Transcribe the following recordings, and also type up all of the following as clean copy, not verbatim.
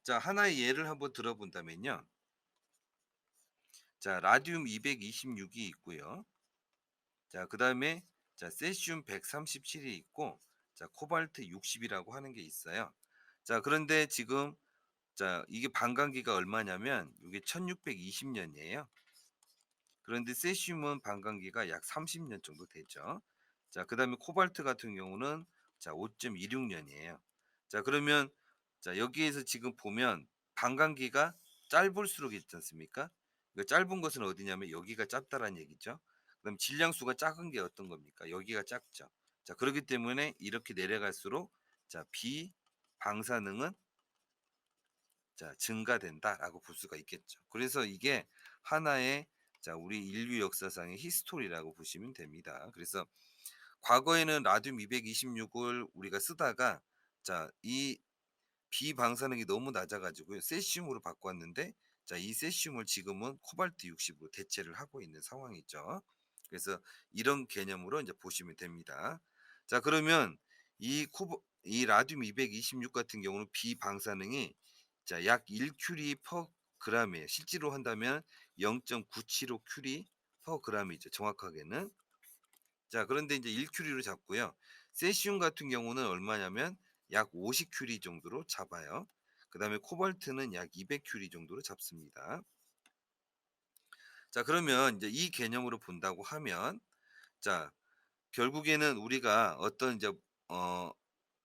자, 하나의 예를 한번 들어본다면요. 자, 라듐 226이 있고요. 자, 그다음에 자, 세슘 137이 있고, 자, 코발트 60이라고 하는 게 있어요. 자, 그런데 지금 자, 이게 반감기가 얼마냐면 이게 1620년이에요. 그런데 세슘은 반감기가 약 30년 정도 되죠. 자, 그다음에 코발트 같은 경우는 자, 5.26년이에요. 자, 그러면 자, 여기에서 지금 보면 반감기가 짧을수록 있지 않습니까? 그 짧은 것은 어디냐면 여기가 짧다라는 얘기죠. 그럼 질량수가 작은 게 어떤 겁니까? 여기가 작죠. 자, 그렇기 때문에 이렇게 내려갈수록 자, 비방사능은 자, 증가된다라고 볼 수가 있겠죠. 그래서 이게 하나의 자, 우리 인류 역사상의 히스토리라고 보시면 됩니다. 그래서 과거에는 라듐 226을 우리가 쓰다가 자, 이 비방사능이 너무 낮아 가지고요. 세슘으로 바꿨는데 자, 이 세슘을 지금은 코발트 60으로 대체를 하고 있는 상황이죠. 그래서 이런 개념으로 이제 보시면 됩니다. 자, 그러면 이 라듐 226 같은 경우는 비방사능이 자, 약 1 curie per gram이에요. 실제로 한다면 0.975 curie per gram이죠. 정확하게는. 자, 그런데 이제 1 curie로 잡고요. 세슘 같은 경우는 얼마냐면 약 50 curie 정도로 잡아요. 그다음에 코발트는 약 200 curie 정도로 잡습니다. 자, 그러면 이제 이 개념으로 본다고 하면 자, 결국에는 우리가 어떤 이제 어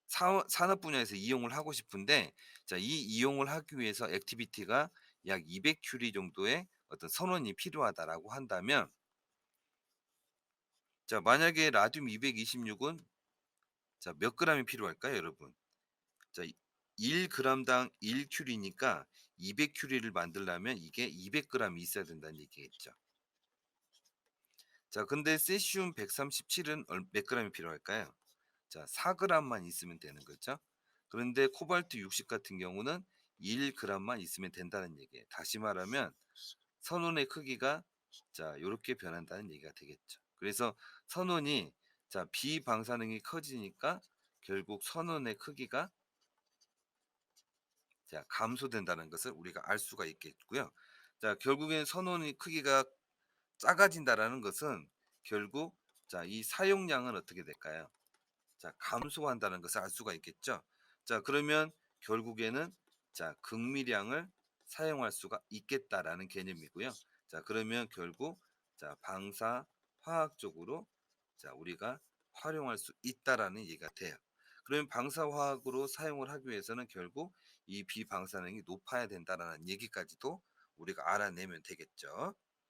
산업 분야에서 이용을 하고 싶은데 자, 이 이용을 하기 위해서 액티비티가 약 200 curie 정도의 어떤 선원이 필요하다라고 한다면 자, 만약에 라듐 226은 자, 몇 그램이 필요할까요, 여러분? 자, 1 그램당 1 큐리니까 200 큐리를 만들려면 이게 200 그램이 있어야 된다는 얘기겠죠. 자, 근데 세슘 137은 몇 그램이 필요할까요? 자, 4 그램만 있으면 되는 거죠. 그런데 코발트 60 같은 경우는 1 그램만 있으면 된다는 얘기예요. 다시 말하면 선원의 크기가 자, 요렇게 변한다는 얘기가 되겠죠. 그래서 선원이 자, 비방사능이 커지니까 결국 선원의 크기가 자, 감소된다는 것을 우리가 알 수가 있겠고요. 자, 결국엔 선원의 크기가 작아진다라는 것은 결국 자, 이 사용량은 어떻게 될까요? 자, 감소한다는 것을 알 수가 있겠죠. 자, 그러면 결국에는 자, 극미량을 사용할 수가 있겠다라는 개념이고요. 자, 그러면 결국 자, 방사 화학적으로 자, 우리가 활용할 수 있다라는 얘기가 돼요. 그러면 방사 화학으로 사용을 하기 위해서는 결국 이 비방사능이 높아야 된다라는 얘기까지도 우리가 알아내면 되겠죠.